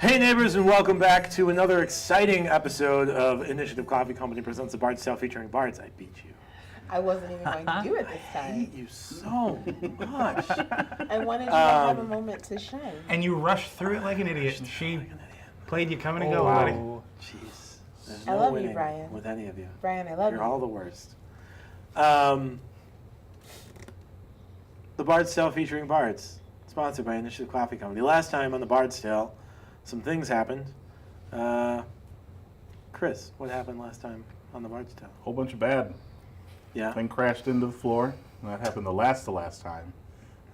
Hey neighbors, and welcome back to another exciting episode of Initiative Coffee Company presents the Bards Tale featuring Bards. I beat you. I wasn't even going to do it this I time. hate you so much. I wanted you to have a moment to shine. And you rushed through it like an idiot. She played you coming and go, buddy. Jeez. There's I no love you, winning Brian. with any of you. Brian, I love You're you. all the worst. The Bards Tale featuring Bards, sponsored by Initiative Coffee Company. Last time on the Bards Tale, some things happened. Chris, what happened last time on the Bards Tale? Whole bunch of bad. Yeah. Thing crashed into the floor. And that happened the last time.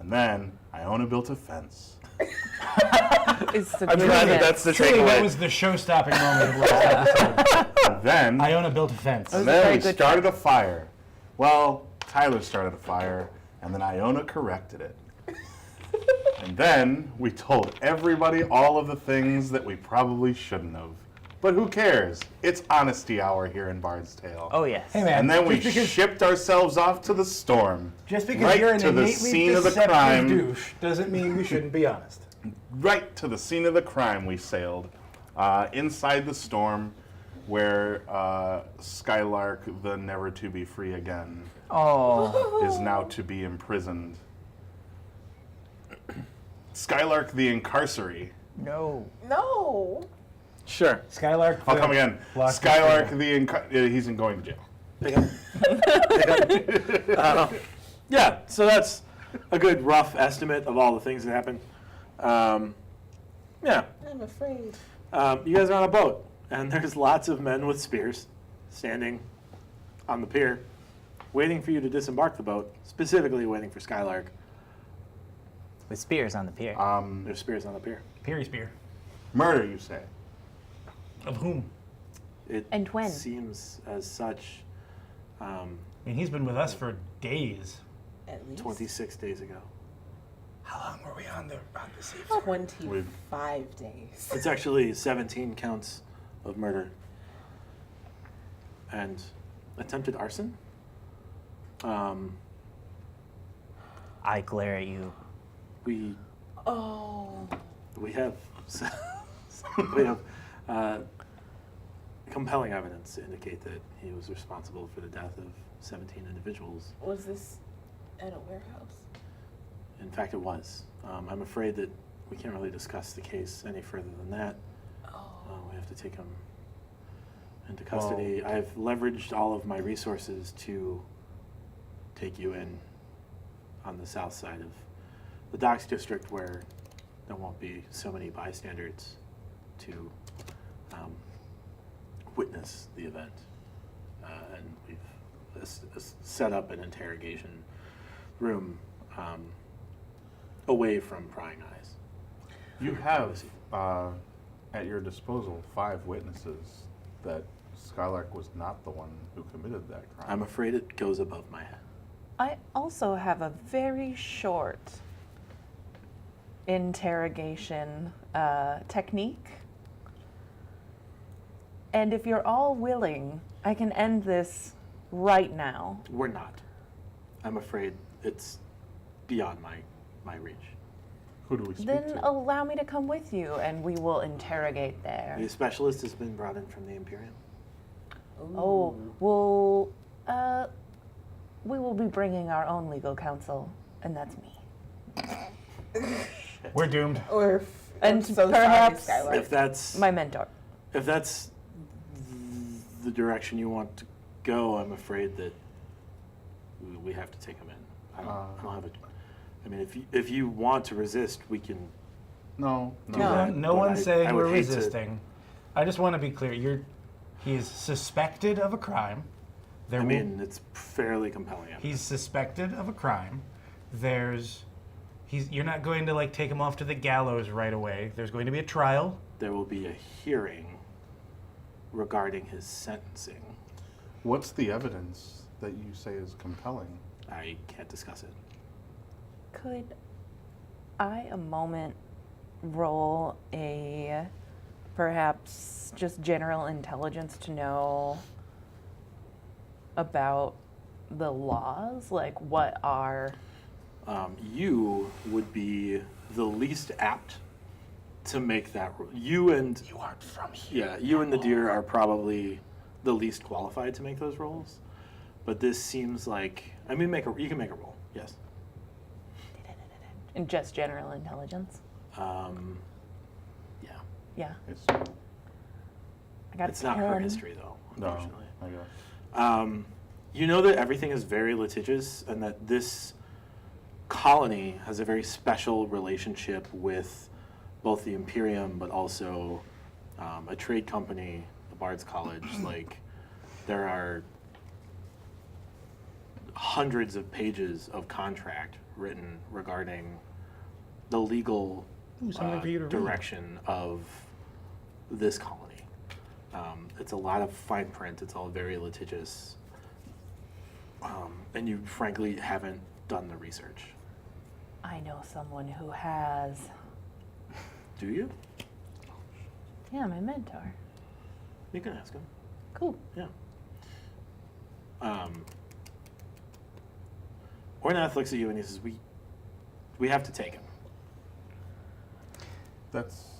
And then Iona built a fence. It's the I'm glad that that's the Truly, that takeaway. was the show-stopping moment of last episode. And then, Iona built a fence. was and a then very we good started a fire. Well, Tyler started a fire, and then Iona corrected it. And then we told everybody all of the things that we probably shouldn't have. But who cares? It's honesty hour here in Bard's Tale. Oh, yes. Hey, man. And then we just because, shipped ourselves off to the storm. just because right you're an to the innately scene of the deceptive crime. douche doesn't mean we shouldn't be honest. Right to the scene of the crime we sailed. Inside the storm where Skylark, the never to be free again, Oh. is now to be imprisoned. Skylark the incarceree. No. No. Sure. Skylark. I'll come again. blocked Skylark the he's going to jail. Yeah, so that's a good rough estimate of all the things that happened. Yeah, I'm afraid. you guys are on a boat, and there's lots of men with spears standing on the pier, waiting for you to disembark the boat, specifically waiting for Skylark. With spears on the pier. There's spears on the pier. Perry Spear. Murder, you say? Of whom? It And when? seems as such I mean, he's been with us for days. At least 26 days ago. How long were we on the sea? 25 days. It's actually 17 counts of murder and attempted arson. I glare at you. We Oh. have compelling evidence to indicate that he was responsible for the death of 17 individuals. Was this at a warehouse? In fact, it was. I'm afraid that we can't really discuss the case any further than that. We have to take him into custody. I've leveraged all of my resources to take you in on the south side of the docks district where there won't be so many bystanders to witness the event. And we've set up an interrogation room away from prying eyes. You have at your disposal 5 witnesses that Skylark was not the one who committed that crime. I'm afraid it goes above my head. I also have a very short interrogation technique. And if you're all willing, I can end this right now. We're not. I'm afraid it's beyond my reach. Who do we speak Then to? allow me to come with you and we will interrogate there. The specialist has been brought in from the Imperium. Oh, well, we will be bringing our own legal counsel, and that's me. We're doomed. Or And I'm so perhaps- sorry, Skylark. If that's My mentor. the direction you want to go, I'm afraid that we have to take him in. I don't have a. I mean, if you want to resist, we can. No. No but one's saying I would we're hate to- resisting. I just want to be clear. He is suspected of a crime. I mean, it's fairly compelling. He's suspected of a crime. You're not going to like take him off to the gallows right away. There's going to be a trial. There will be a hearing regarding his sentencing. What's the evidence that you say is compelling? I can't discuss it. Could I, a moment, roll a perhaps just general intelligence to know about the laws? Like, what are... You would be the least apt to make that rule. You aren't from here. Yeah, you and the deer are probably the least qualified to make those roles. But this seems like, I mean, you can make a roll, yes. And just general intelligence. Yeah. Yeah. It's, I got It's a not her 10. history, though, no, unfortunately. I guess. You know that everything is very litigious and that this colony has a very special relationship with both the Imperium but also a trade company, the Bards College. Like, there are hundreds of pages of contract written regarding the legal something for you to read. direction of this colony. It's a lot of fine print. It's all very litigious. And you frankly haven't done the research. I know someone who has. Do you? Yeah, my mentor. You can ask him. Cool. Yeah. Ornath looks at you and he says, we have to take him. That's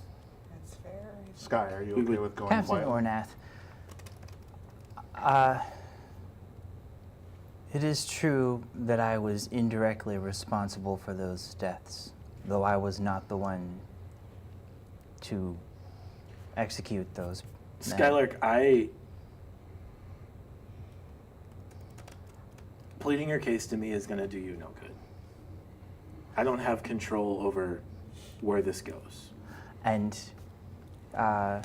fair. Sky. Are you We okay would- with going Captain quietly? Ornath. It is true that I was indirectly responsible for those deaths, though I was not the one to execute those men. Skylark, pleading your case to me is going to do you no good. I don't have control over where this goes. And I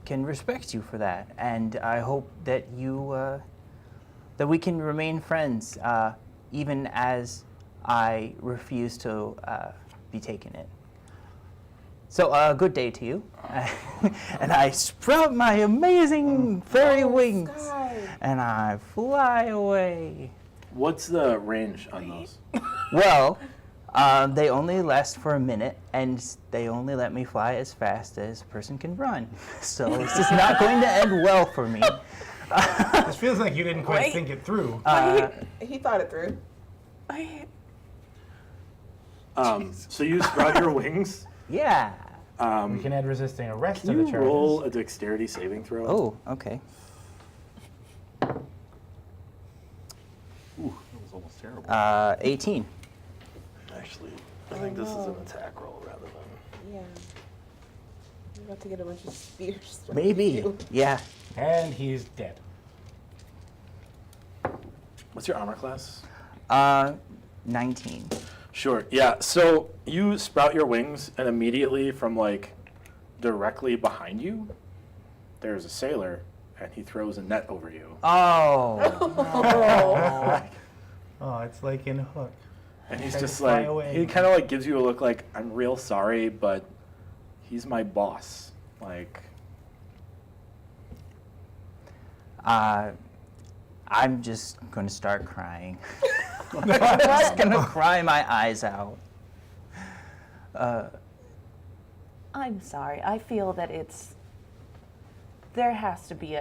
can respect you for that, and I hope that that we can remain friends, even as I refuse to be taken in. So, good day to you. And I sprout my amazing fairy wings, Sky. and I fly away. What's the range on those? Well, they only last for a minute, and they only let me fly as fast as a person can run. So this is not going to end well for me. This feels like you didn't quite Wait. think it through. He thought it through. So you sprout your wings. Yeah. We can add resisting arrest Can to the you charges. roll a dexterity saving throw? Oh, okay. Ooh, that was almost terrible. 18. Actually, I think this is an attack roll rather than... Yeah. You're about to get a bunch of spears. Maybe. Yeah. And he's dead. What's your armor class? 19. Sure, yeah. So you sprout your wings, and immediately from, like, directly behind you, there's a sailor, and he throws a net over you. Oh. Oh, it's like in Hook. And he's Try to just fly like, away. he kind of like gives you a look like, I'm real sorry, but he's my boss. Like, I'm just going to start crying. I'm just going to cry my eyes out. I'm sorry. I feel that there has to be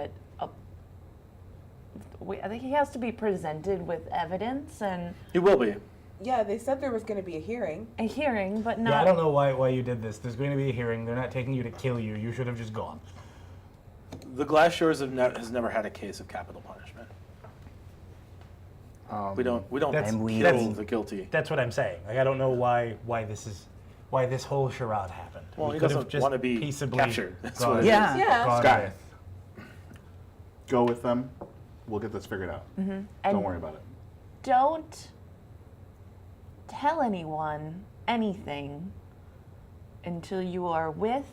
I think he has to be presented with evidence and he will be. Yeah, they said there was going to be a hearing. a hearing, but not. Yeah, I don't know why you did this. There's going to be a hearing. They're not taking you to kill you. You should have just gone. The Glass Shores has never had a case of capital punishment. We don't That's- kill the guilty. That's what I'm saying. Like, I don't know why this whole charade happened. Well, We he could have doesn't just wanna be peaceably captured. That's gone- what it Yeah. is. Yeah. gone Sky. with. Go with them. We'll get this figured out. And Don't worry about it. don't tell anyone anything until you are with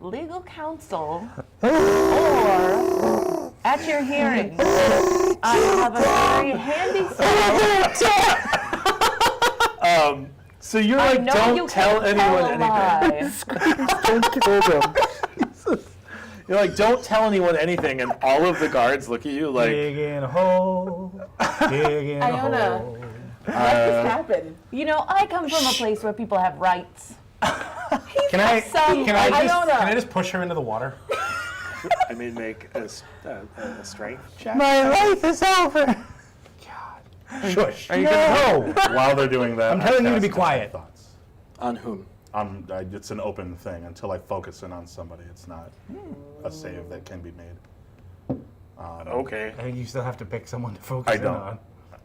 legal counsel or at your hearing. I have a very handy So you're I like, know don't you tell can't anyone tell a anything. lie. Don't kill them. You're like, don't tell anyone anything, and all of the guards look at you like, Dig in a hole. Dig in a Iona. hole. Let this happen. You know, I come from a place where people have rights. Can I Iona. just push her into the water? I mean, make a strength check. My life is over. Shush. Are you gonna No. While they're doing that, I'm telling you to be cast quiet. Thoughts. On whom? It's an open thing until I focus in on somebody. It's not a save that can be made. Okay. I think you still have to pick someone to focus I in don't. on.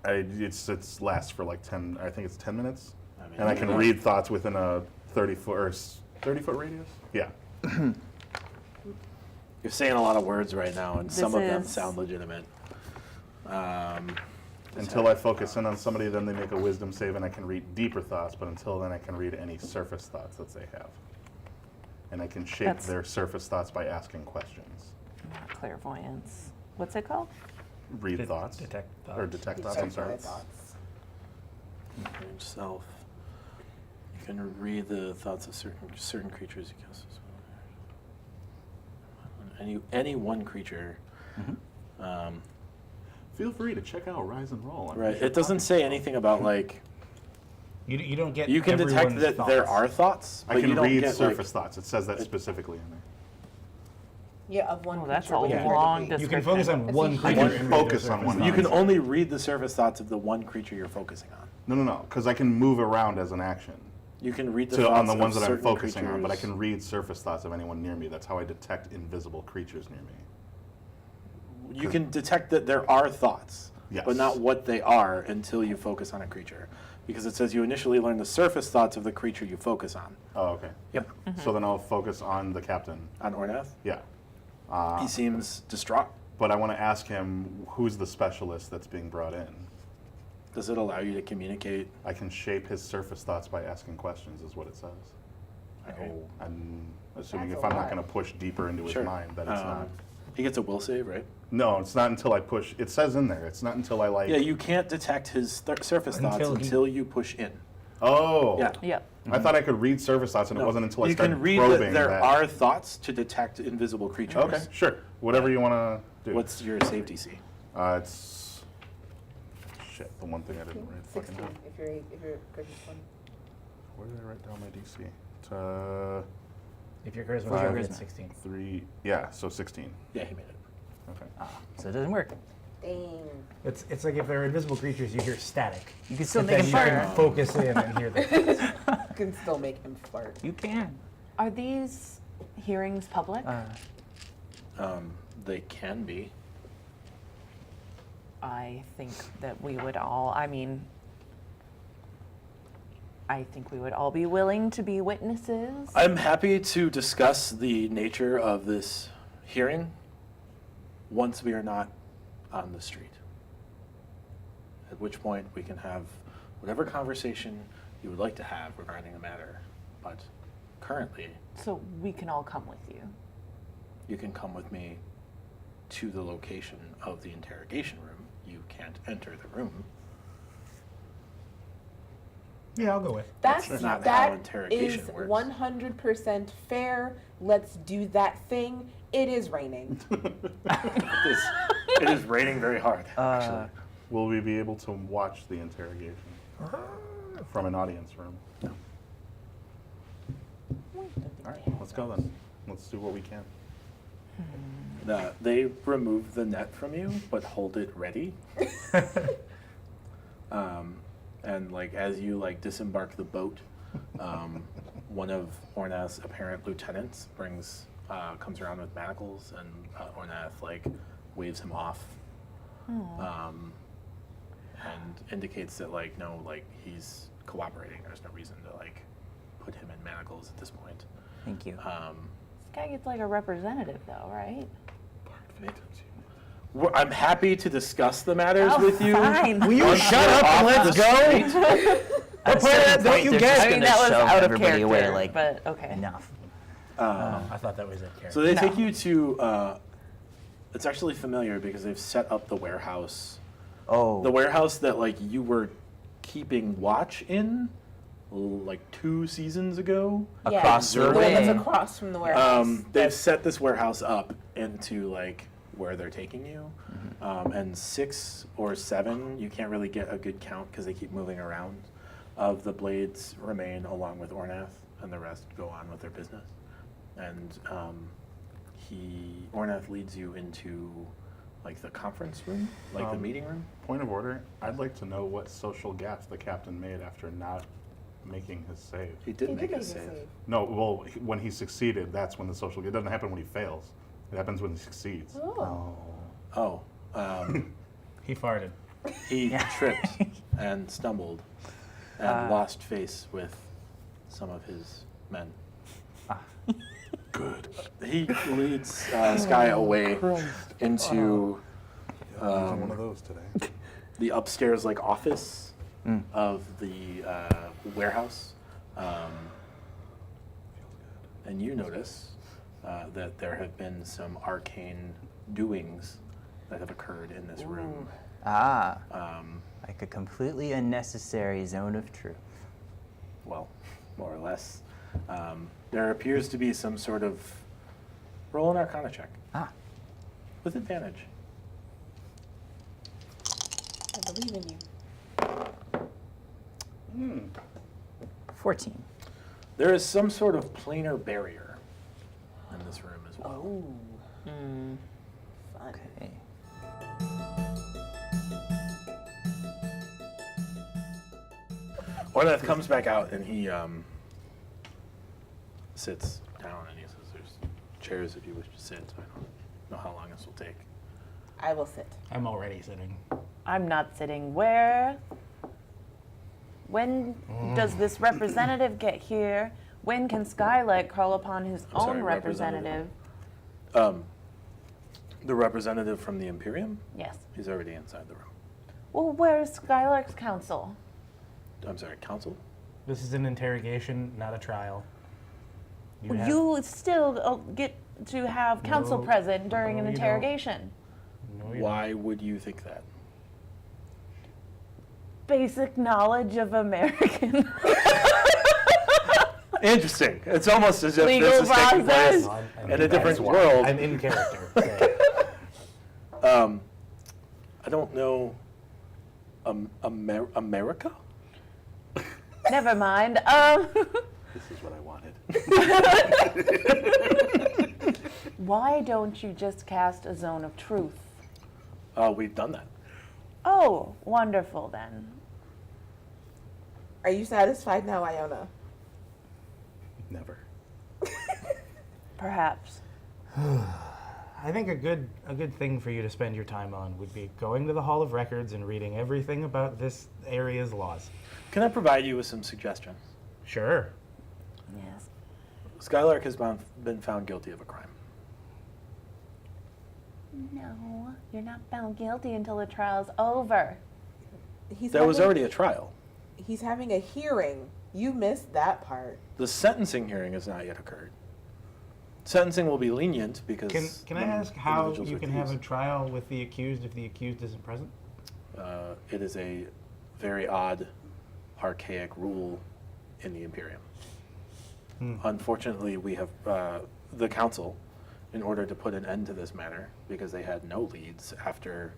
It's lasts for like 10. I think it's 10 minutes, I mean, and I can read thoughts within a 30-foot radius. Yeah. You're saying a lot of words right now, and some of them is- sound legitimate. Until I focus in on somebody, then they make a wisdom save, and I can read deeper thoughts. But until then, I can read any surface thoughts that they have, and I can shape That's- their surface thoughts by asking questions. Not clairvoyance. What's it called? Read thoughts. Detect Or thoughts. detect thoughts. I'm sorry. Thoughts. Range self. You can read the thoughts of certain creatures you cast. Any one creature. Feel free to check out Rise and Roll. Right. It doesn't say anything about like You don't get. you can detect everyone's that there thoughts. are thoughts, but I can you don't read get surface thoughts. It says that specifically in there. Yeah, of one Oh, that's creature a within your long domain. You can focus on It's one a creature. huge- and read Focus their on surface one. thoughts. You can only read the surface thoughts of the one creature you're focusing on. No, because I can move around as an action. You can read the To, thoughts on the ones of that I'm certain focusing on, but I creatures. can read surface thoughts of anyone near me. That's how I detect invisible creatures near me. You can detect that there are thoughts, Yes. but not what they are until you focus on a creature. Because it says you initially learn the surface thoughts of the creature you focus on. Oh, okay. Yep. So then I'll focus on the captain. On Ornath. Yeah. He seems distraught. But I want to ask him who's the specialist that's being brought in. Does it allow you to communicate? I can shape his surface thoughts by asking questions, is what it says. Okay. I'm assuming That's if a I'm not lot. going to push deeper into his Sure. mind, that it's not. He gets a will save, right? No, it's not until I push. It says in there. It's not until I like. Yeah, you can't detect his surface thoughts Until he- until you push in. Oh. Yeah. Yep. I thought I could read surface thoughts, and it No, wasn't until I you started can read probing that there that. are thoughts to detect invisible creatures. Okay, sure. Whatever you want to do. What's your safety DC? It's shit. The one thing I didn't write. Fucking 16, hell. if you're charisma 20. Where did I write down my DC? It's If your charisma Five. is 16. 3. Yeah, so 16. Yeah, he made it. Okay. So it doesn't work. Dang. It's like if they're invisible creatures, you hear static. You can still And make then a you fart. can focus in and hear them. You can still make him fart. You can. Are these hearings public? They can be. I think that we would all, I mean, I think we would all be willing to be witnesses. I'm happy to discuss the nature of this hearing once we are not on the street. At which point we can have whatever conversation you would like to have regarding the matter. But currently, So we can all come with you. you can come with me to the location of the interrogation room. You can't enter the room. Yeah, I'll go with. That's not how that interrogation is works. 100% fair. Let's do that thing. It is raining. It is raining very hard, actually. Will we be able to watch the interrogation from an audience room? All right, let's go then. Let's do what we can. They remove the net from you, but hold it ready. And like as you like disembark the boat, one of Ornath's apparent lieutenants comes around with manacles, and Ornath like waves him off, and indicates that like no, like he's cooperating. There's no reason to like put him in manacles at this point. Thank you. This guy gets like a representative though, right? I'm happy to discuss the matters with you. Fine. Will you Once shut we're up and off let's the go? street. At a part of that certain don't point, you they're get? just I mean, gonna that was shove out of everybody character, away like but okay. enough. I thought that was a character. So they No. take you to, it's actually familiar because they've set up the warehouse. Oh. The warehouse that like you were keeping watch in like 2 seasons ago. Across the the one way. that's across from the warehouse. They've That's- set this warehouse up into like where they're taking you. And 6 or 7, you can't really get a good count because they keep moving around, of the blades remain along with Ornath, and the rest go on with their business. And Ornath leads you into like the conference room, like the meeting room. Point of order, I'd like to know what social gaffes the captain made after not making his save. He did make a save. No, well, when he succeeded, that's when the social. It doesn't happen when he fails. It happens when he succeeds. Oh. Oh, He farted. he tripped and stumbled and lost face with some of his men. Good. He leads Sky away into One of those today. the upstairs like office of the warehouse, and you notice that there have been some arcane doings that have occurred in this room. Like a completely unnecessary zone of truth. Well, more or less. There appears to be some sort of roll an Arcana check with advantage. I believe in you. 14. There is some sort of planar barrier in this room as well. Oh. Fun. Okay. Ornath comes back out and he sits down and he says, "There's chairs if you wish to sit. So I don't know how long this will take." I will sit. I'm already sitting. I'm not sitting. Where? When does this representative get here? When can Skylight call upon his I'm sorry, own representative? The representative from the Imperium? Yes. He's already inside the room. Well, where's Skylark's counsel? I'm sorry, counsel? This is an interrogation, not a trial. have- You still get to have counsel No. present during No, an you don't. interrogation. No, you Why would you think that? Basic knowledge of American Interesting. It's almost as if Legal this is taking process. place I'm in a different that's why. world. I'm in character. So. I don't know. America? Never mind. This is what I wanted. Why don't you just cast a zone of truth? We've done that. Oh, wonderful then. Are you satisfied now, Iona? Never. Perhaps. I think a good thing for you to spend your time on would be going to the Hall of Records and reading everything about this area's laws. Can I provide you with some suggestions? Sure. Yes. Skylark has been found guilty of a crime. No, you're not found guilty until the trial's over. There was already a trial. He's having a hearing. You missed that part. The sentencing hearing has not yet occurred. Sentencing will be lenient because. Can I none ask how individuals you are can have a accused. trial with the accused if the accused isn't present? It is a very odd, archaic rule in the Imperium. Unfortunately, we have the council, in order to put an end to this matter, because they had no leads after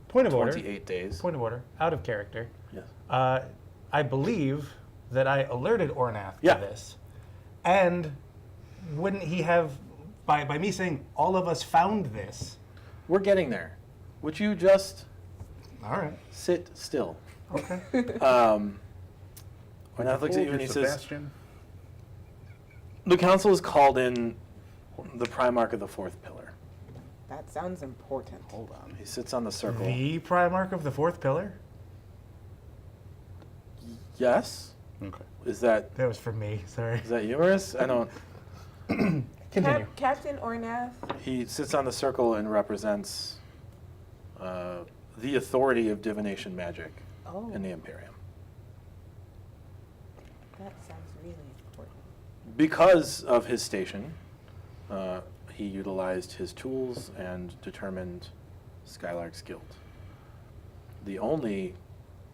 Point of order. 28 days. Point of order. Out of character. Yes. I believe that I alerted Ornath Yeah. to this. And wouldn't he have, by me saying all of us found this? We're getting there. Would you just All right. sit still? Okay. Ornath looks at you and he says, Sebastian? the council has called in the Primarch of the Fourth Pillar. That sounds important. Hold on. He sits on the circle. The Primarch of the Fourth Pillar? Yes? Okay. Is that That was for me. Sorry. humorous? I don't. Continue. Captain Ornath, He sits on the circle and represents the authority of divination magic oh, in the Imperium. that sounds really important. Because of his station, he utilized his tools and determined Skylark's guilt. The only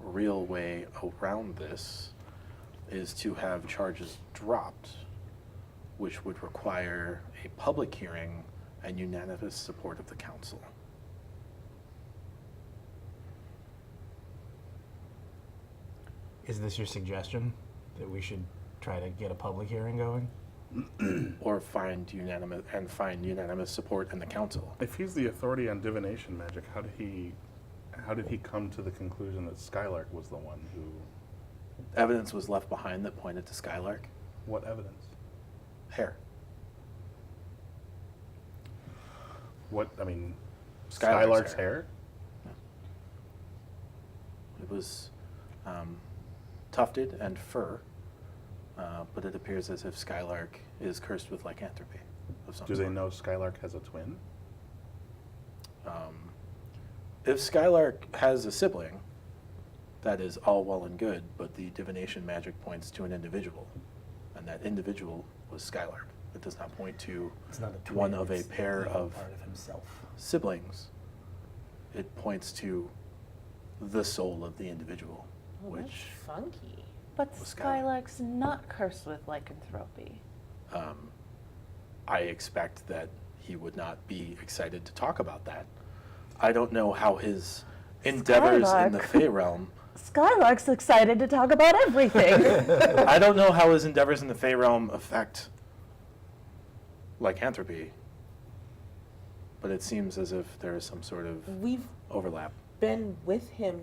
real way around this is to have charges dropped, which would require a public hearing and unanimous support of the council. Is this your suggestion that we should try to get a public hearing going? Or find unanimous support in the council. If he's the authority on divination magic, how did he come to the conclusion that Skylark was the one who evidence was left behind that pointed to Skylark. What evidence? Hair. What, I mean, Skylark's Skylark's hair. hair? It was tufted and fur, but it appears as if Skylark is cursed with lycanthropy of some Do they sort. know Skylark has a twin? If Skylark has a sibling, that is all well and good, but the divination magic points to an individual, and that individual was Skylark. It does not point to It's not a twin, one of a it's pair the of part of himself. siblings. It points to the soul of the individual, Oh, that's which funky. But Well, Skylar- Skylark's not cursed with lycanthropy. I expect that he would not be excited to talk about that. I don't know how his endeavors in the Skylark. Fey realm. Skylark's excited to talk about everything. I don't know how his endeavors in the Fey realm affect lycanthropy, but it seems as if there is some sort of We've overlap. been with him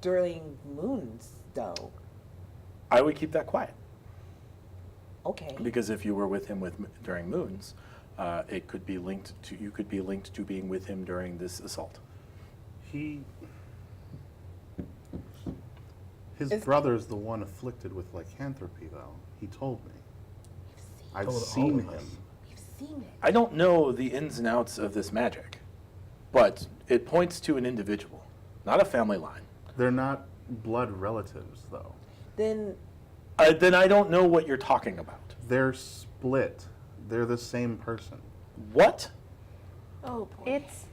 during moons, though. I would keep that quiet Okay. because if you were with him during moons, it could be linked to you could be linked to being with him during this assault. His Is- brother's the one afflicted with lycanthropy, though. He told me. I've Told all seen of us. him. We've seen it. I don't know the ins and outs of this magic, but it points to an individual, not a family line. They're not blood relatives, though. Then Then I don't know what you're talking about. They're split. They're the same person. What? oh boy. It's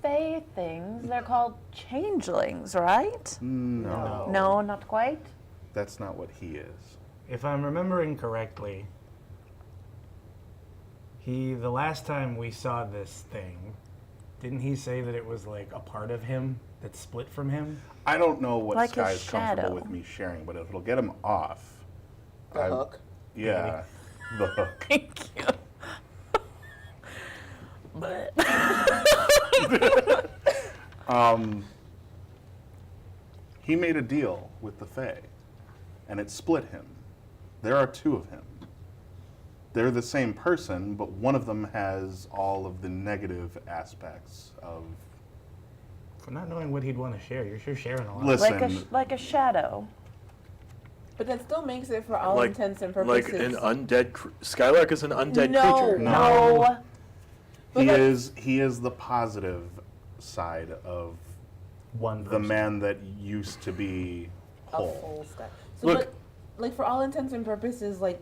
Fey things. They're called changelings, right? No. No, not quite. That's not what he is. If I'm remembering correctly, the last time we saw this thing, didn't he say that it was like a part of him that split from him? I don't know what Like a Sky's comfortable shadow. with me sharing, but if it'll get him off. The hook. Yeah, the hook. Thank you. But He made a deal with the Fae, and it split him. There are two of him. They're the same person, but one of them has all of the negative aspects of. For not knowing what he'd want to share, you're sure sharing a lot. Listen, like a shadow. But that still makes it for all Like- intents and Like purposes. an undead. Skylark is an undead No. creature. No. But he like- is the positive side of One the person. man that used to be a whole. full sky. So, Look- but, like for all intents and purposes, like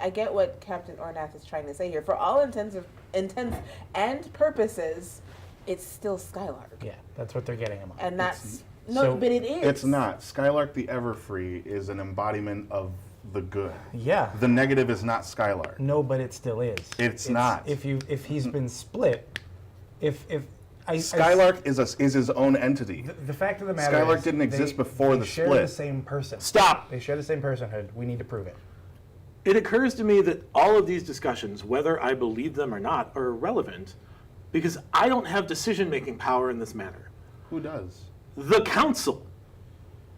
I get what Captain Ornath is trying to say here. For all intents and purposes, it's still Skylark, Yeah, that's what they're getting him on. and that's so- but it is. It's not. Skylark the Everfree is an embodiment of the good. Yeah. The negative is not Skylark. No, but it still is. It's not. If he's been split, Skylark is his own entity. The fact of the matter Skylark is didn't exist they before the share split. the same person. Stop! They share the same personhood. We need to prove it. It occurs to me that all of these discussions, whether I believe them or not, are irrelevant because I don't have decision-making power in this matter. Who does? The council,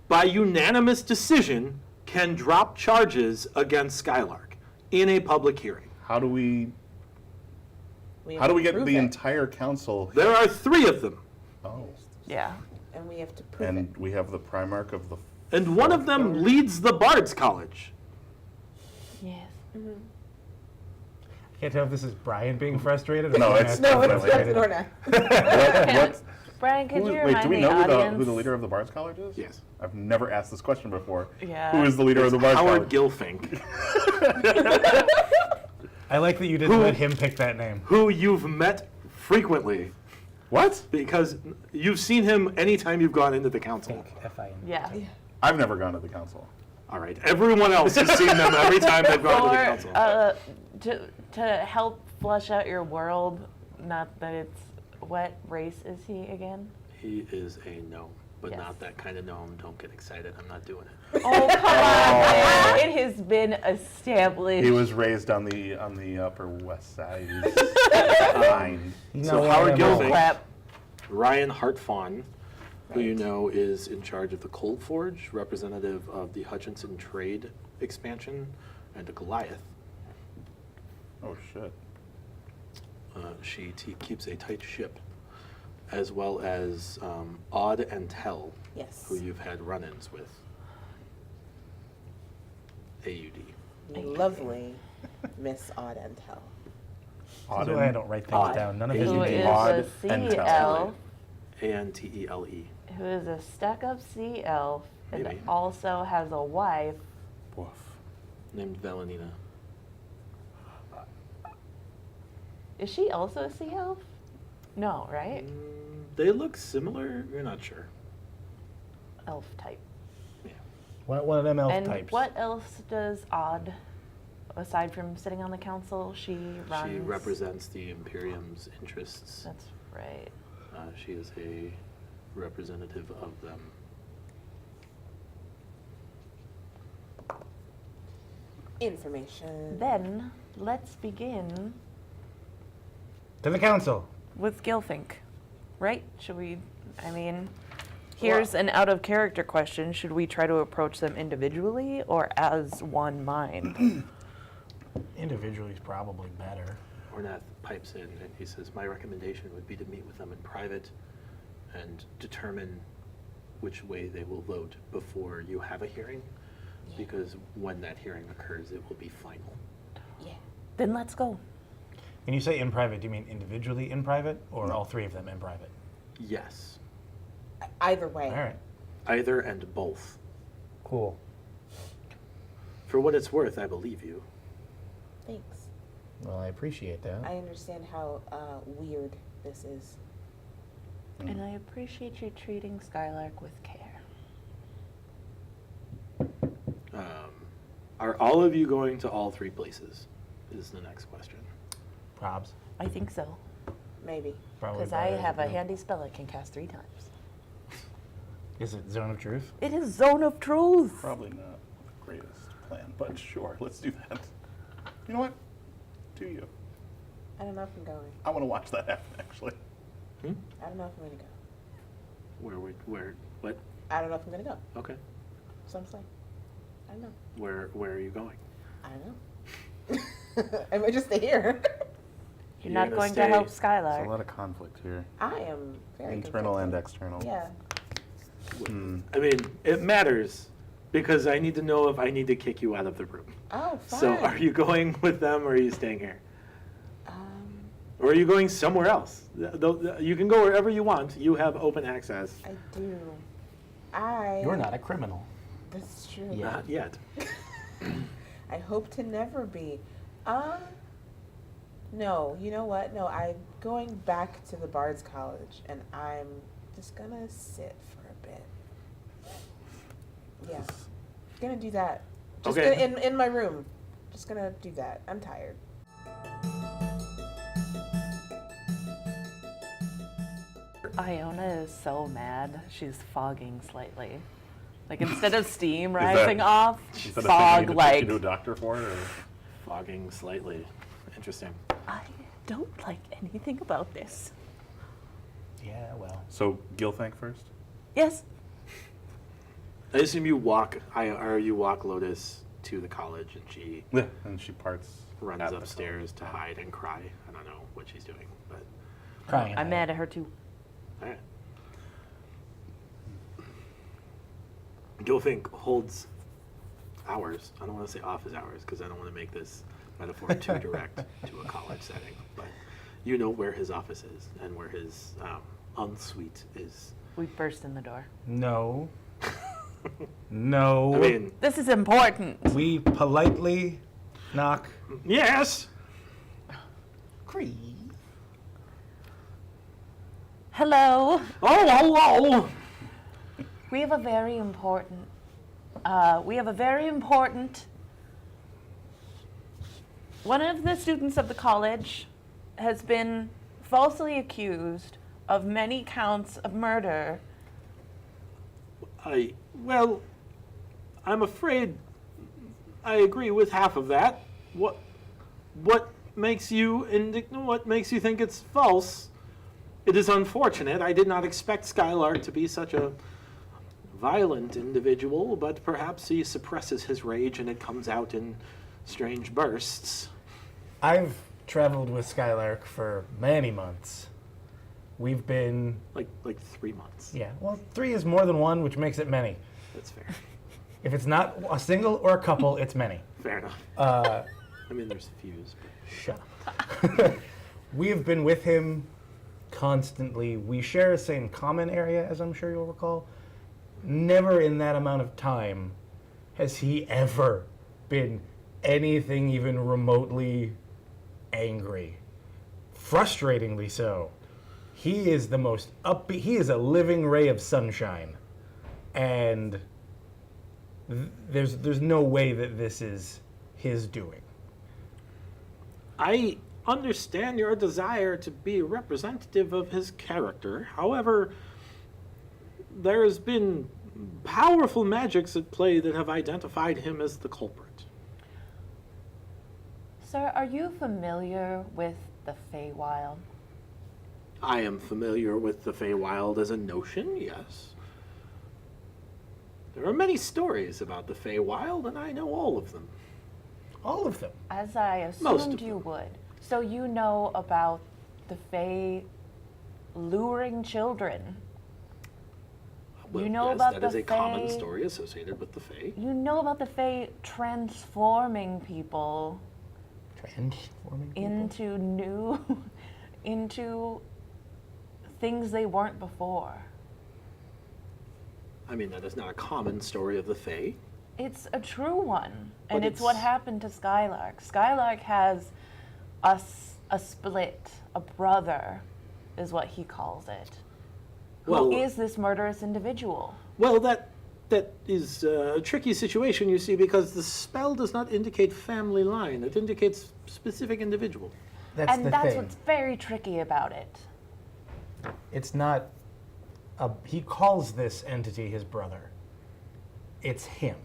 by unanimous decision, can drop charges against Skylark in a public hearing. How do we We how do we get prove the it, entire council? There are 3 of them, Oh, Yeah. and we have to prove and it. we have the Primarch of the. and one of them leads the Bards College. Yes. I can't tell if this is Brian being frustrated or No, Ornath it's being No, it's definitely- Captain Ornath. What? Brian, could you Wait, remind do we the know audience? who the leader of the Bards College is? Yes. I've never asked this question before. Yeah. Who is the leader of the Bards Howard College? Gilfink, I like that you didn't Who- let him pick that name. who you've met frequently What? because you've seen him anytime you've gone into the council. F-I-N. Yeah. I've never gone to the council. All right, everyone else has seen them every time they've gone to the council. Or to help flush out your world, not that it's what race is he again? He is a gnome, but Yes. not that kind of gnome. Don't get excited. I'm not doing it. Oh come on, man. It has been established. He was raised on the Upper West Side. He's fine. You So know Howard what, Gilfink, Clap. Ryan Hartfawn, who you Right. know is in charge of the Cold Forge, representative of the Hutchinson Trade expansion, and a Goliath. Oh shit. She keeps a tight ship, as well as Odd and Tell, Yes. who you've had run-ins with. AUD. Lovely Miss Odd and Tell. That's why I don't write things Odd. down. None of Who Who it is Odd a sea and Tell. elf, Antele. who is a stuck-up sea elf, and Maybe. also has a wife. Woof. Named Valenina. Is she also a sea elf? No, right? They look similar. You're not sure. Elf type. Yeah. One of them elf And types. what else does Odd, aside from sitting on the council, she runs? She represents the Imperium's interests. That's right. She is a representative of them. Information. Then let's begin To the council. with Gilfink, right? Should we? I mean, here's an out of character question: should we try to approach them individually or as one mind? Individually is probably better. Ornath pipes in and he says, my recommendation would be to meet with them in private and determine which way they will vote before you have a hearing, because when that hearing occurs, it will be final. Yeah. Then let's go. When you say in private, do you mean individually in private or all three of them in private? Yes. Either way. All right. Either and both. Cool. For what it's worth, I believe you. Thanks. Well, I appreciate that. I understand how weird this is. And I appreciate you treating Skylark with care. Are all of you going to all three places? Is the next question. Probs. I think so. Maybe. Probably Because I better have to a do. handy spell I can cast 3 times. Is it Zone of Truth? It is Zone of Truth! Probably not the greatest plan, but sure, let's do that. You know what? Do you? I don't know if I'm going. I want to watch that happen, actually. I don't know if I'm going to go. What? I don't know if I'm going to go. Okay. So I'm saying. I don't know. Where are you going? I don't know. I might just stay here. You're You're not gonna going stay- to help There's a Skylark. lot of conflict here. I am very Internal and conflicted. external. Yeah. I mean, it matters because I need to know if I need to kick you out of the room. Oh, fine. So are you going with them or are you staying here? Um, Or are you going somewhere else? You can go wherever you want. You have open access. I do. You're not a criminal. That's true. Yeah. Not yet. I hope to never be. No, you know what? No, I'm going back to the Bards College, and I'm just gonna sit for a bit. Yeah, gonna do that. Just Okay. gonna, in my room. Just gonna do that. I'm tired. Iona is so mad, she's fogging slightly. Like instead of steam that- rising off, Is that a thing fog you need to take like. you to a doctor for? Or? Fogging slightly. Interesting. I don't like anything about this. Yeah, well. So, Gilthank first? Yes. I assume you walk Lotus to the college and she Yeah. And she parts. runs at the upstairs to college. hide and cry. I don't know what she's doing, but Crying. I'm mad at her too. all right. Gilfink holds hours. I don't want to say office hours because I don't want to make this metaphor too direct to a college setting. But you know where his office is and where his ensuite is. We burst in the door. No. No. I mean, This is important. we politely knock. yes. Hello. Oh, hello. We have a very important. One of the students of the college has been falsely accused of many counts of murder. Well, I'm afraid I agree with half of that. What makes you what makes you think it's false? It is unfortunate. I did not expect Skylark to be such a violent individual, but perhaps he suppresses his rage and it comes out in strange bursts. I've traveled with Skylark for many months. We've been... Like 3 months. Yeah, well, 3 is more than 1, which makes it many. That's fair. If it's not a single or a couple, it's many. Fair enough. I mean, there's fuse. Shut up. We have been with him constantly. We share the same common area, as I'm sure you'll recall. Never in that amount of time has he ever been anything even remotely angry. Frustratingly so. He is the most upbeat. He is a living ray of sunshine. And there's no way that this is his doing. I understand your desire to be representative of his character. However, there has been powerful magics at play that have identified him as the culprit. Sir, are you familiar with the Feywild? I am familiar with the Feywild as a notion, yes. There are many stories about the Feywild, and I know all of them. All of them. As I Most assumed of you them. would. So you know about the Fey luring children. Well, You know yes, about that the is a common Fae- story associated with the Fae. You know about the Fey transforming people Transforming people? into things they weren't before. I mean, that is not a common story of the Fae. It's a true one, and But it's what it's- happened to Skylark. Skylark has a split, a brother, is what he calls it. Well- Who is this murderous individual? Well, that is a tricky situation, you see, because the spell does not indicate family line. It indicates specific individual. That's And the that's thing. what's very tricky about it. It's not. He calls this entity his brother. It's him.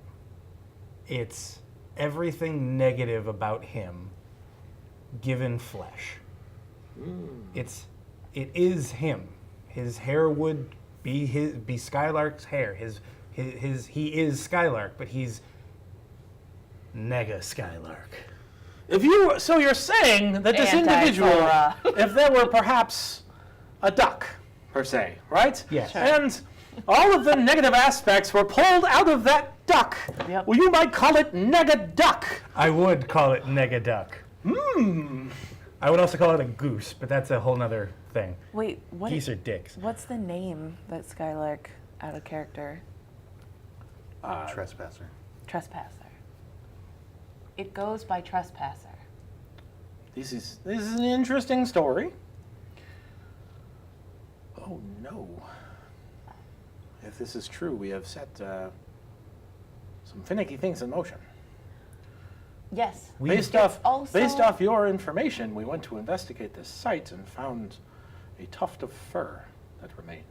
It's everything negative about him given flesh. It is him. His hair would be Skylark's hair. He is Skylark, but he's Nega Skylark. So you're saying that this individual, Anti-Thora. if there were perhaps a duck, per se, right? Yes. Sure. And all of the negative aspects were pulled out of that duck. Yep. Well, you might call it nega-duck. I would call it Nega Duck. I would also call it a goose, but that's a whole nother thing. Wait, Geese are dicks. what's the name that Skylark, out of character? Trespasser. Trespasser. It goes by Trespasser. This is an interesting story. Oh no. If this is true, we have set some finicky things in motion. Yes. Based It's off your information, we went to investigate this site and found a tuft of fur that remained.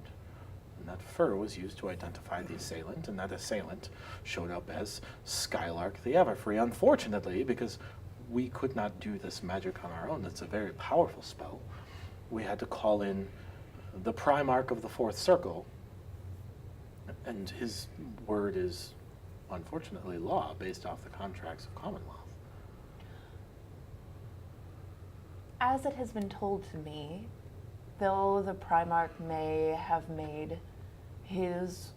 And that fur was used to identify the assailant, and that assailant showed up as Skylark the Everfree. Unfortunately, because we could not do this magic on our own, it's a very powerful spell, we had to call in the Primarch of the Fourth Circle, and his word is, unfortunately, law based off the contracts of Commonwealth. As it has been told to me, though the Primarch may have made his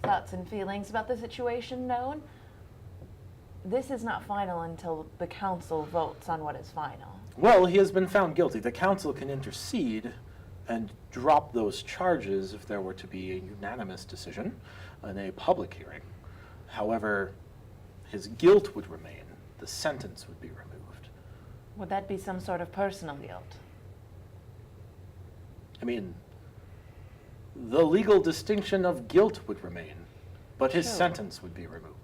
thoughts and feelings about the situation known, this is not final until the council votes on what is final. Well, he has been found guilty. The council can intercede and drop those charges if there were to be a unanimous decision in a public hearing. However, his guilt would remain. The sentence would be removed. Would that be some sort of personal guilt? I mean, the legal distinction of guilt would remain, but his Sure. sentence would be removed.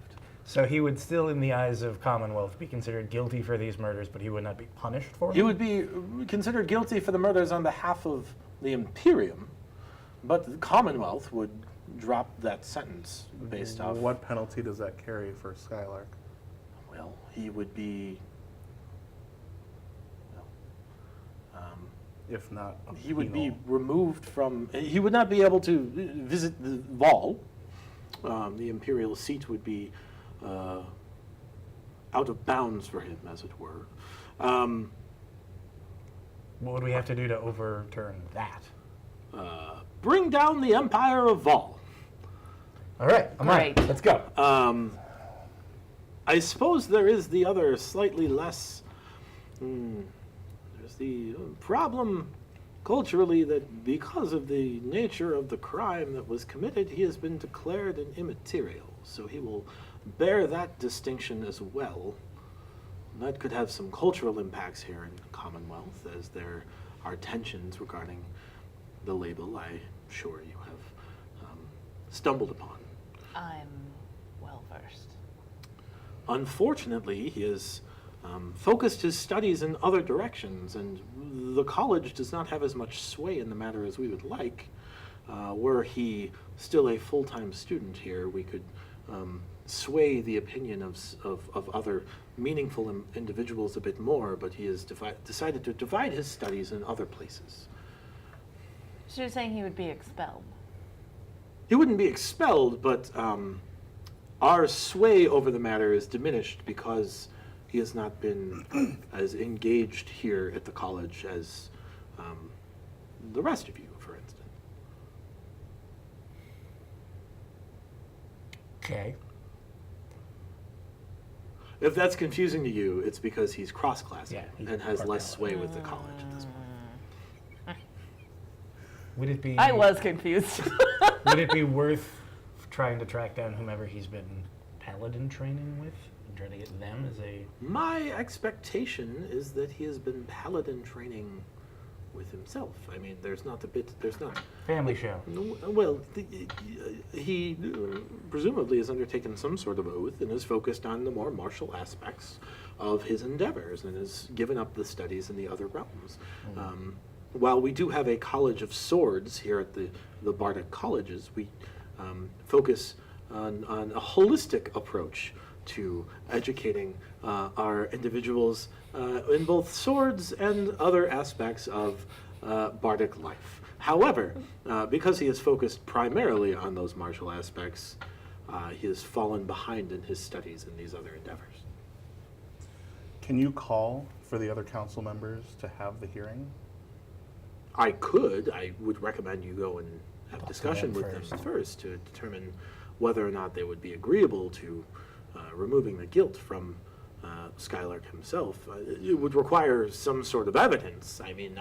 So he would still, in the eyes of Commonwealth, be considered guilty for these murders, but he would not be punished for them? He would be considered guilty for the murders on behalf of the Imperium, but the Commonwealth would drop that sentence based off... What penalty does that carry for Skylark? Well, he would be... if not a He would be penal? removed from, he would not be able to visit the Vol. The imperial seat would be out of bounds for him, as it were. What would we have to do to overturn that? Bring down the Empire of Vol. All right, I'm on it. Great. Let's go. I suppose there is the other slightly less. There's the problem culturally that because of the nature of the crime that was committed, he has been declared an immaterial. So he will bear that distinction as well. That could have some cultural impacts here in the Commonwealth, as there are tensions regarding the label I'm sure you have stumbled upon. I'm well versed. Unfortunately, he has focused his studies in other directions, and the college does not have as much sway in the matter as we would like. Were he still a full-time student here, we could sway the opinion of other meaningful individuals a bit more, but he has decided to divide his studies in other places. So you're saying he would be expelled? He wouldn't be expelled, but our sway over the matter is diminished because he has not been as engaged here at the college as the rest of you, for instance. Okay. If that's confusing to you, it's because he's cross-classing Yeah, he's and has part less of sway with the college at this point. Would it be? I was confused. Would it be worth trying to track down whomever he's been paladin training with and try to get them as a? My expectation is that he has been paladin training with himself. I mean, there's not. Family show. Well, he presumably has undertaken some sort of oath and is focused on the more martial aspects of his endeavors and has given up the studies in the other realms. While we do have a college of swords here at the Bardic colleges, we focus on a holistic approach to educating our individuals in both swords and other aspects of Bardic life. However, because he is focused primarily on those martial aspects, he has fallen behind in his studies in these other endeavors. Can you call for the other council members to have the hearing? I could. I would recommend you go and have Talk to discussion them with them first. first to determine whether or not they would be agreeable to removing the guilt from Skylark himself. It would require some sort of evidence. I mean,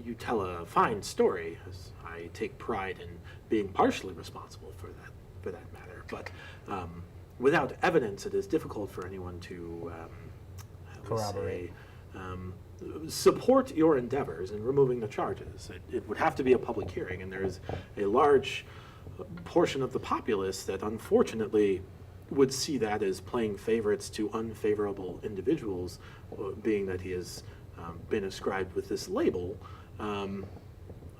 you tell a fine story, as I take pride in being partially responsible for that matter. But without evidence, it is difficult for anyone to Corroborate. support your endeavors in removing the charges. It would have to be a public hearing, and there is a large portion of the populace that unfortunately would see that as playing favorites to unfavorable individuals, being that he has been ascribed with this label. A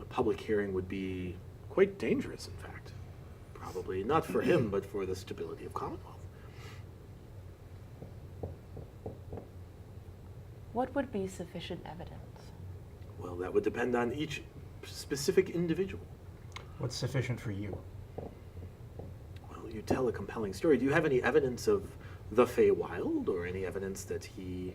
public hearing would be quite dangerous, in fact. Probably not for him, but for the stability of Commonwealth. What would be sufficient evidence? Well, that would depend on each specific individual. What's sufficient for you? Well, you tell a compelling story. Do you have any evidence of the Feywild, or any evidence that he,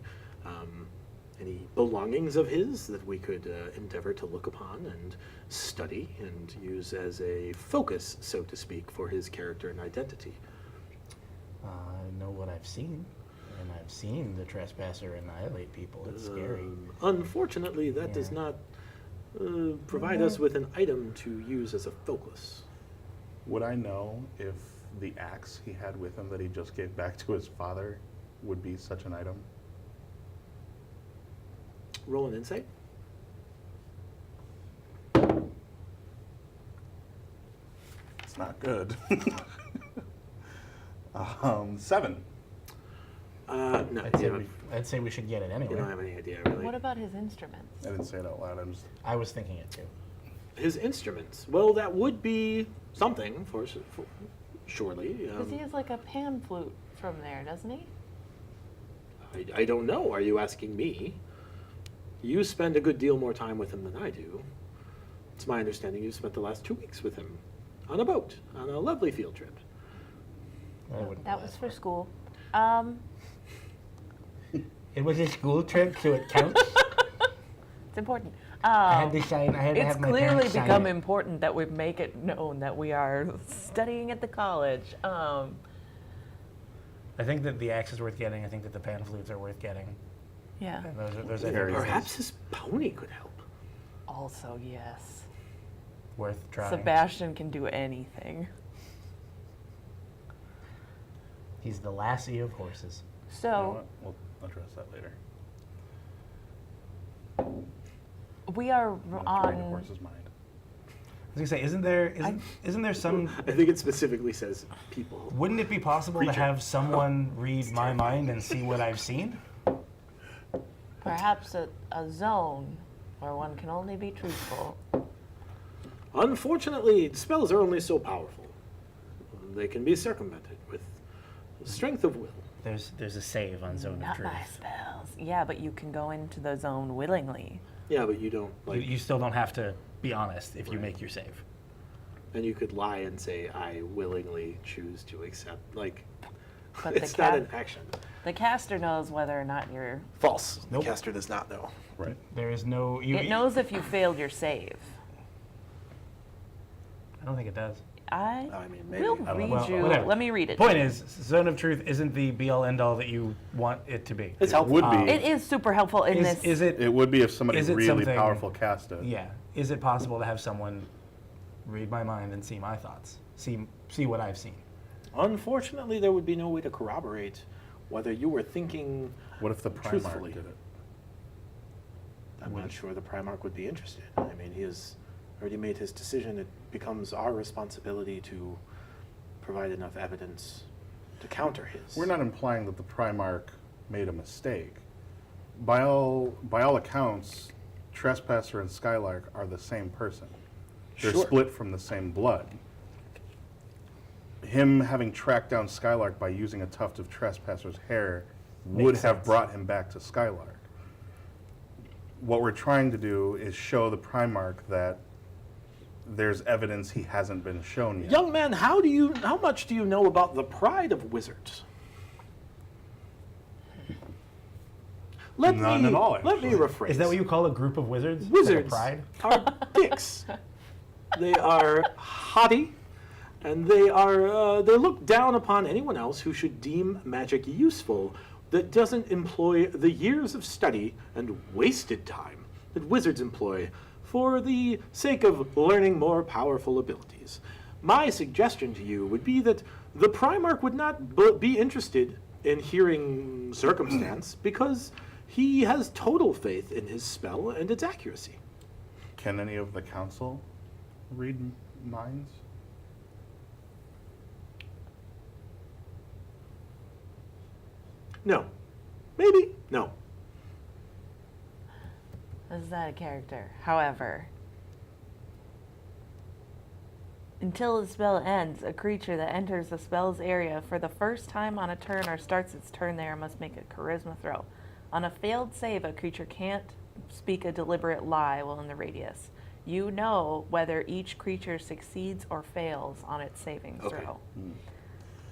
any belongings of his that we could endeavor to look upon and study and use as a focus, so to speak, for his character and identity? I know what I've seen, and I've seen the trespasser annihilate people. It's scary. Unfortunately, that does Yeah. not provide us with an item to use as a focus. Would I know if the axe he had with him that he just gave back to his father would be such an item? Roll an insight. It's not good. 7. No, I'd say we should get it you anyway. don't have any idea, really. What about his instruments? I didn't say it out loud. I was thinking it too. His instruments. Well, that would be something for surely. Because he has like a pan flute from there, doesn't he? I don't know. Are you asking me? You spend a good deal more time with him than I do. It's my understanding you spent the last 2 weeks with him on a boat, on a lovely field trip. That was for school. It was a school trip, so it counts. It's important. I had to sign. I had to It's have my clearly parents sign become it. important that we make it known that we are studying at the college. I think that the axe is worth getting. I think that the pan flutes are worth getting. Yeah. And those are Very things Perhaps his pony could help. Also, yes. worth trying. Sebastian can do anything. He's the lassie of horses. So, You know what? We'll address that later. we are I'm not reading a on. horse's mind. I was gonna say, isn't there some? I think it specifically says people. Wouldn't it be possible to Creature. have someone read my mind and see what I've seen? Perhaps a zone where one can only be truthful. Unfortunately, spells are only so powerful. They can be circumvented with strength of will. There's a save on Zone of Not Truth. my spells. Yeah, but you can go into the zone willingly. Yeah, but you don't like. You still don't have to be honest if you Right. make your save. And you could lie and say, "I willingly choose to accept." Like, But it's the not cat- an action. The caster knows whether or not you're. False. Nope. The caster does not know. Right. There is no. It knows if you failed your save. I don't think it does. I mean, maybe. will I don't read know. Well, you. whatever. Let me read it. Point is, Zone of Truth isn't the be-all end-all that you want it to be. It's It helpful. would be. It is super helpful in this. Is it? It would be if somebody Is it really something- powerful cast it. Yeah. Is it possible to have someone read my mind and see my thoughts? See what I've seen? Unfortunately, there would be no way to corroborate whether you were thinking. What if the Primarch Truthfully. did it? I'm not sure the Primarch would be interested. I mean, he has already made his decision. It becomes our responsibility to provide enough evidence to counter his. We're not implying that the Primarch made a mistake. By all accounts, Trespasser and Skylark are the same person. They're Sure. split from the same blood. Him having tracked down Skylark by using a tuft of Trespasser's hair would Makes have sense. brought him back to Skylark. What we're trying to do is show the Primarch that there's evidence he hasn't been shown yet. Young man, how much do you know about the pride of wizards? None at all, Let me actually. rephrase. Is that what you call a group of wizards? Wizards Like a pride? are dicks. They are haughty, and they look down upon anyone else who should deem magic useful that doesn't employ the years of study and wasted time that wizards employ for the sake of learning more powerful abilities. My suggestion to you would be that the Primarch would not be interested in hearing circumstance because he has total faith in his spell and its accuracy. Can any of the council read minds? No. Maybe. No. This is not a character. However, until the spell ends, a creature that enters the spell's area for the first time on a turn or starts its turn there must make a charisma throw. On a failed save, a creature can't speak a deliberate lie while in the radius. You know whether each creature succeeds or fails on its saving Okay. throw.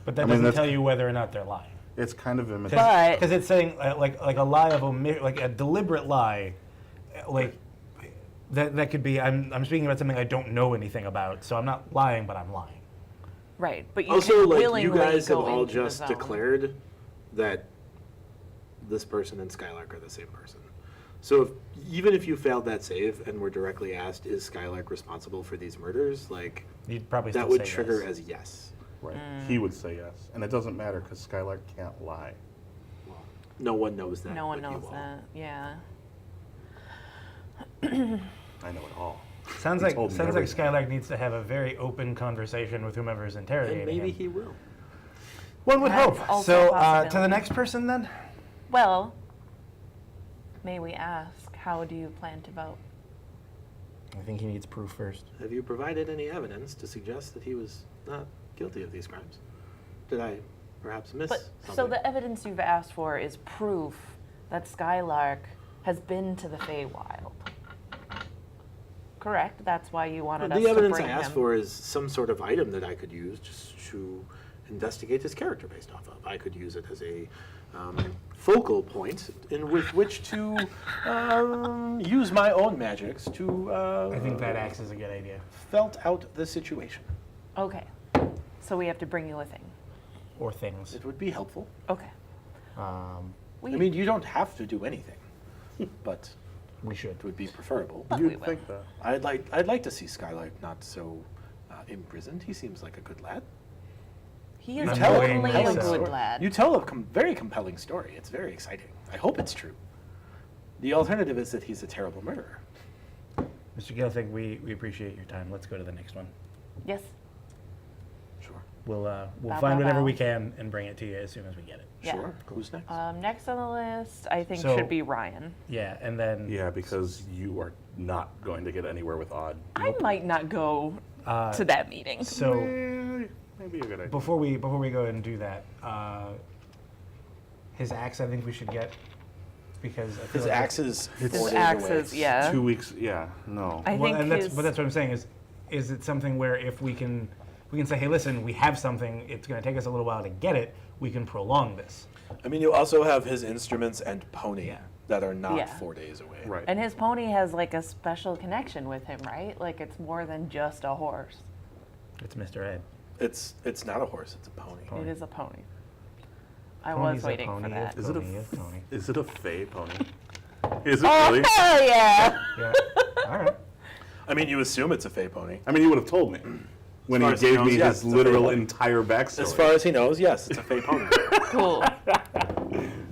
But that I mean, doesn't that's- tell you whether or not they're lying. It's kind of imitating. But- Because it's saying like a lie of like a deliberate lie, like that could be I'm speaking about something I don't know anything about, so I'm not lying, but I'm lying. Right, but you Also, can like, willingly you guys have go all into the just zone. declared that this person and Skylark are the same person. So even if you failed that save and were directly asked, is Skylark responsible for these murders, like, You'd probably that still would say trigger yes. as yes. Right. He would say yes. And it doesn't matter because Skylark can't lie. Well, no one knows that. No one but you knows all. that. Yeah. I know it all. Sounds He like told me sounds like everything. Skylark needs to have a very open conversation with whomever is interrogating And maybe him. he will. One would That's hope. also So a to the possibility. next person then. Well, may we ask, how do you plan to vote? I think he needs proof first. Have you provided any evidence to suggest that he was not guilty of these crimes? Did I perhaps miss But something? so the evidence you've asked for is proof that Skylark has been to the Feywild. Correct? That's why you wanted us The to evidence bring I asked him. for is some sort of item that I could use just to investigate his character based off of. I could use it as a focal point in with which to use my own magics to I think that axe is a good idea. felt out the situation. Okay. So we have to bring you a thing. Or things. It would be helpful. Okay. I mean, you don't have to do anything, but We should. it would be preferable. But we You'd will. think that. I'd like to see Skylight not so imprisoned. He seems like a good lad. He is I'm definitely going a so. good lad. You tell a very compelling story. It's very exciting. I hope it's true. The alternative is that he's a terrible murderer. Mr. Gilthig, we appreciate your time. Let's go to the next one. Yes. Sure. We'll Bow, find bow, whatever bow. we can and bring it to you as soon as we get it. Yeah. Sure. Who's next? Next on the list, I think, So- should be Ryan. Yeah, and then Yeah, because you are not going to get anywhere with Odd. I might not go to that meeting. so Maybe a good idea. before we go and do that, his axe I think we should get because I feel His like axe is 4 His days axe away. is, yeah. 2 weeks, yeah, no. I think and his, but that's what I'm saying is it something where if we can say, hey, listen, we have something. It's going to take us a little while to get it. We can prolong this. I mean, you also have his instruments and pony Yeah. that are not Yeah. 4 days away. Right. and his pony has like a special connection with him, right? Like it's more than just a horse. It's Mr. Ed. It's not a horse. It's a pony. Pony. It is a pony. I Pony's was a waiting for pony, that. Is it a Pony is pony. Is it a fey pony? Is it Oh really? hell yeah! Yeah. All right. I mean, you assume it's a fey pony. I mean, you would have told me when far he as he gave knows, me yes, his it's a literal fey pony. entire backstory. As far as he knows, yes, it's a fey pony. Cool.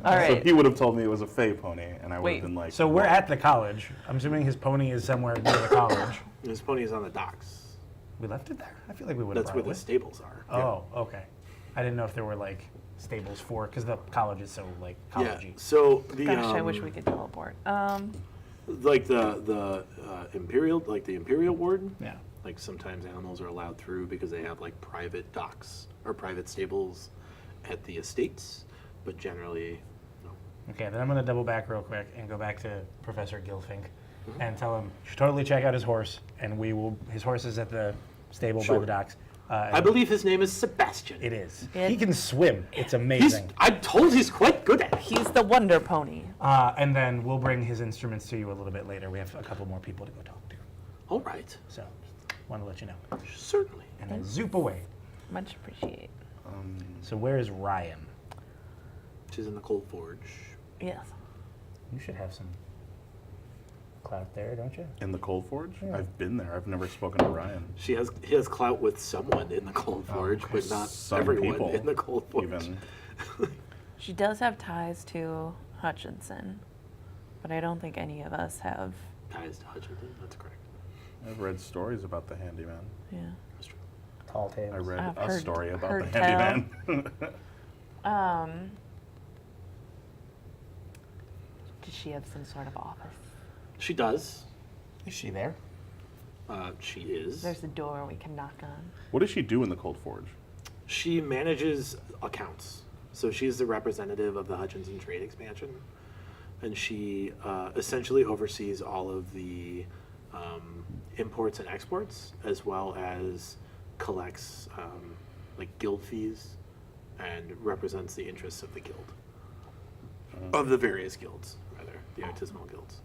All So right. he would have told me it was a fey pony, and I would Wait. have been like, So we're "Well, at the college. I'm assuming his pony is somewhere near the college. His pony is on the docks. We left it there. I feel like we would have That's brought where it the with. stables are. Oh, okay. I didn't know if there were like stables for because the college is so like Yeah. collegey. So the Gosh, I wish we could teleport. like the imperial ward. Yeah. Like sometimes animals are allowed through because they have like private docks or private stables at the estates, but generally, no. Okay, then I'm gonna double back real quick and go back to Professor Gilfink and tell him you should totally check out his horse, and we will. His horse is at the stable by Sure. the docks. I believe his name is Sebastian. it is. It- He can swim. It's He's. amazing. I'm told he's quite good at it. He's the wonder pony. And then we'll bring his instruments to you a little bit later. We have a couple more people to go talk to, All right. so want to let you know. Certainly. And then zoop away. Much appreciate. So where is Ryan? She's in the Cold Forge. Yes. You should have some clout there, don't you? in the Cold Forge? Yeah. I've been there. I've never spoken to Ryan. He has clout with someone in the Cold Forge, but not Some everyone people, in the Cold Forge. even. She does have ties to Hutchinson, but I don't think any of us have. Ties to Hutchinson. That's correct. I've read stories about the handyman. Yeah. That's true. Tall tales. I read I've a heard- story about heard the handyman. Does she have some sort of office? She does. Is she there? She is. There's a door we can knock on. What does she do in the Cold Forge? She manages accounts. So she's the representative of the Hutchinson trade expansion. And she essentially oversees all of the imports and exports, as well as collects like guild fees and represents the interests of the guild. Of the various guilds, rather, the artisanal guilds.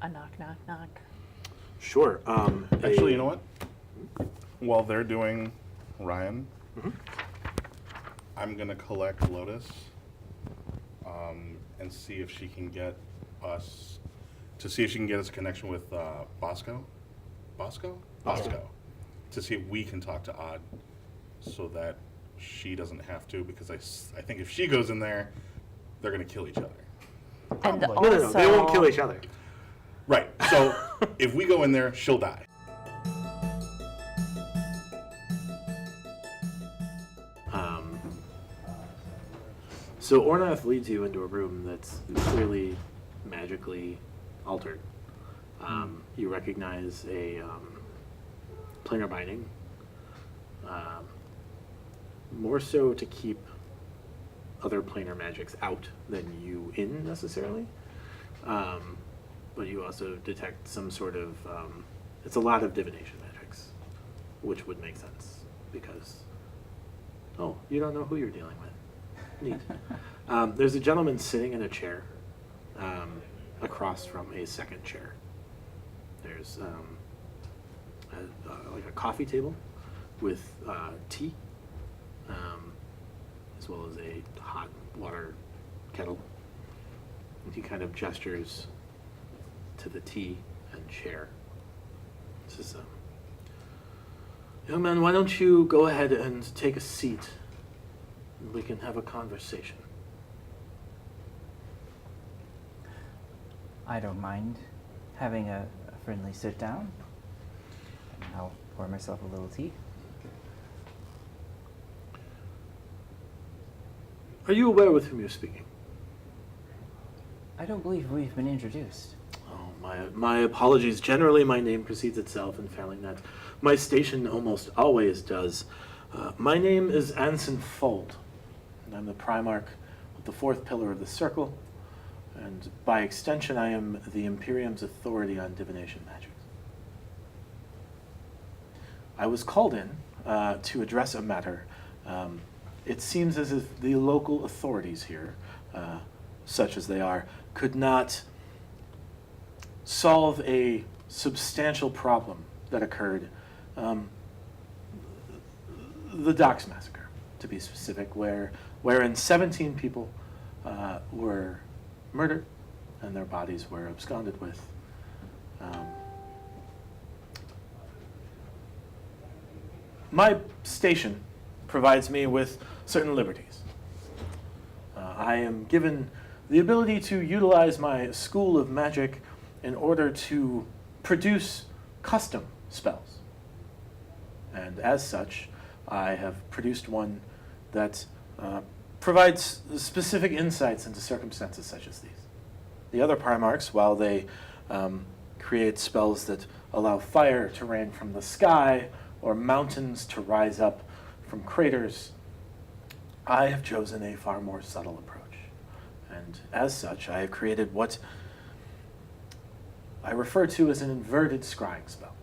A knock, knock, knock. Sure. Actually, you know what? While they're doing Ryan, I'm gonna collect Lotus and see if she can get us a connection with Bosco. Bosco. To see if we can talk to Odd, so that she doesn't have to. Because I think if she goes in there, they're gonna kill each other. And Probably. also, No, they won't kill each other. Right. So if we go in there, she'll die. So Ornath leads you into a room that's clearly magically altered. You recognize a planar binding, more so to keep other planar magics out than you in necessarily. But you also detect some sort of, it's a lot of divination magics, which would make sense because, oh, you don't know who you're dealing with. Neat. There's a gentleman sitting in a chair across from a second chair. There's like a coffee table with tea, as well as a hot water kettle. And he kind of gestures to the tea and chair. Says, young man, why don't you go ahead and take a seat and we can have a conversation. I don't mind having a friendly sit down. I'll pour myself a little tea. Are you aware with whom you're speaking? I don't believe we've been introduced. Oh, my apologies. Generally, my name precedes itself, and failing that, my station almost always does. My name is Anson Fold, and I'm the Primarch of the fourth pillar of the Circle, and by extension, I am the Imperium's authority on divination magic. I was called in to address a matter. It seems as if the local authorities here, such as they are, could not solve a substantial problem that occurred. The Docks Massacre, to be specific, wherein 17 people were murdered and their bodies were absconded with. My station provides me with certain liberties. I am given the ability to utilize my school of magic in order to produce custom spells. And as such, I have produced one that provides specific insights into circumstances such as these. The other Primarchs, while they create spells that allow fire to rain from the sky or mountains to rise up from craters, I have chosen a far more subtle approach. And as such, I have created what I refer to as an inverted scrying spell.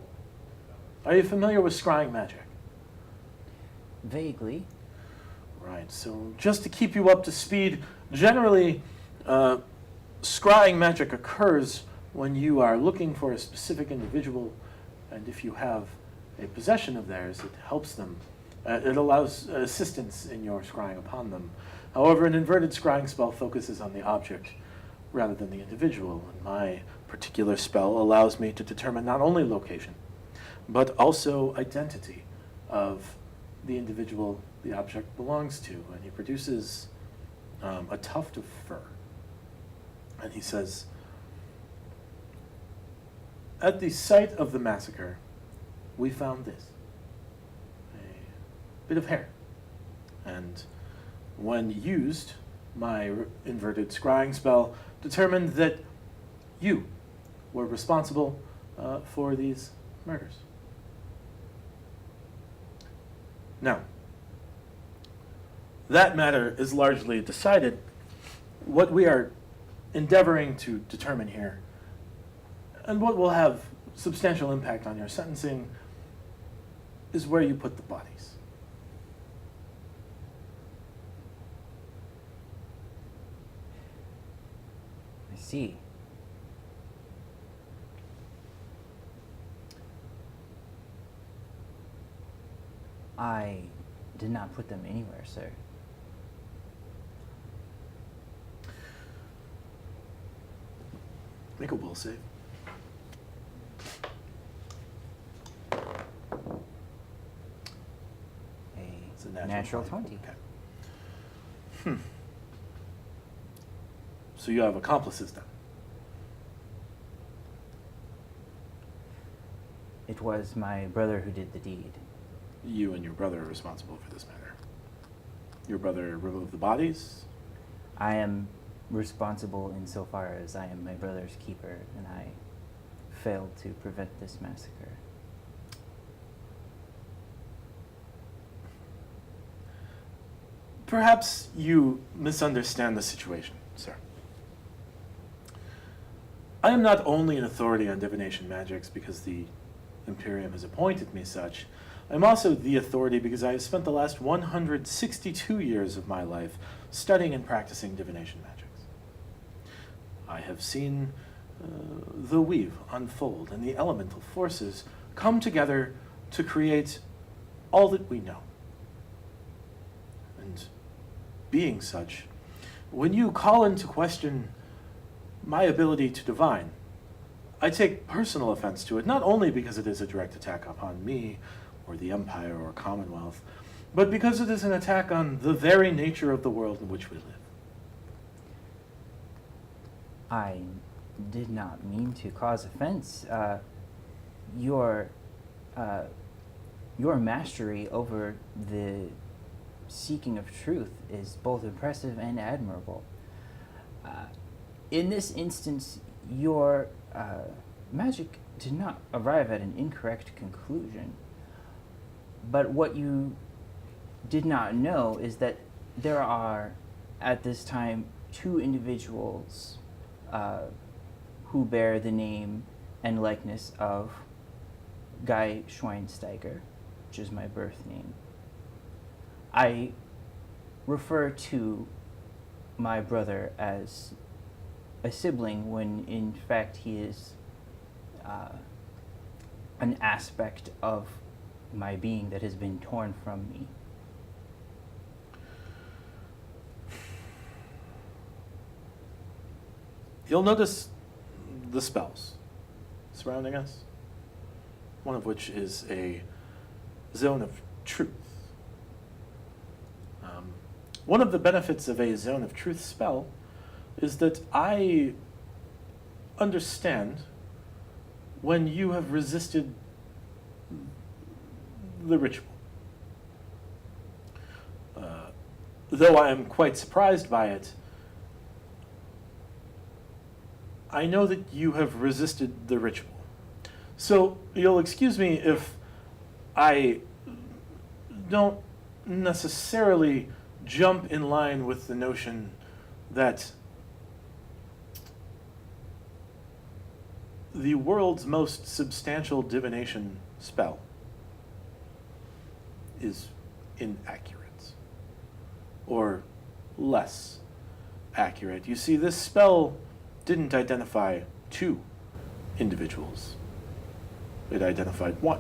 Are you familiar with scrying magic? Vaguely. Right, so just to keep you up to speed, generally, scrying magic occurs when you are looking for a specific individual, and if you have a possession of theirs, it helps them. It allows assistance in your scrying upon them. However, an inverted scrying spell focuses on the object rather than the individual, and my particular spell allows me to determine not only location, but also identity of the individual the object belongs to. And he produces a tuft of fur. And he says, at the site of the massacre, we found this, a bit of hair. And when used, my inverted scrying spell determined that you were responsible for these murders. Now, that matter is largely decided. What we are endeavoring to determine here, and what will have substantial impact on your sentencing, is where you put the bodies. I see. I did not put them anywhere, sir. Make a will save. It's a Natural 20. Okay. So you have accomplices then? It was my brother who did the deed. You and your brother are responsible for this matter. Your brother removed the bodies? I am responsible insofar as I am my brother's keeper, and I failed to prevent this massacre. Perhaps you misunderstand the situation, sir. I am not only an authority on divination magics because the Imperium has appointed me such. I'm also the authority because I have spent the last 162 years of my life studying and practicing divination magics. I have seen the weave unfold and the elemental forces come together to create all that we know. And being such, when you call into question my ability to divine, I take personal offense to it, not only because it is a direct attack upon me, or the Empire, or Commonwealth, but because it is an attack on the very nature of the world in which we live. I did not mean to cause offense. Your mastery over the seeking of truth is both impressive and admirable. In this instance, your magic did not arrive at an incorrect conclusion. But what you did not know is that there are, at this time, 2 individuals who bear the name and likeness of Guy Schweinsteiger, which is my birth name. I refer to my brother as a sibling when in fact he is an aspect of my being that has been torn from me. You'll notice the spells surrounding us, one of which is a zone of truth. One of the benefits of a zone of truth spell is that I understand when you have resisted the ritual. Though I am quite surprised by it, I know that you have resisted the ritual. So you'll excuse me if I don't necessarily jump in line with the notion that the world's most substantial divination spell is inaccurate, or less accurate. You see, this spell didn't identify 2 individuals. It identified 1.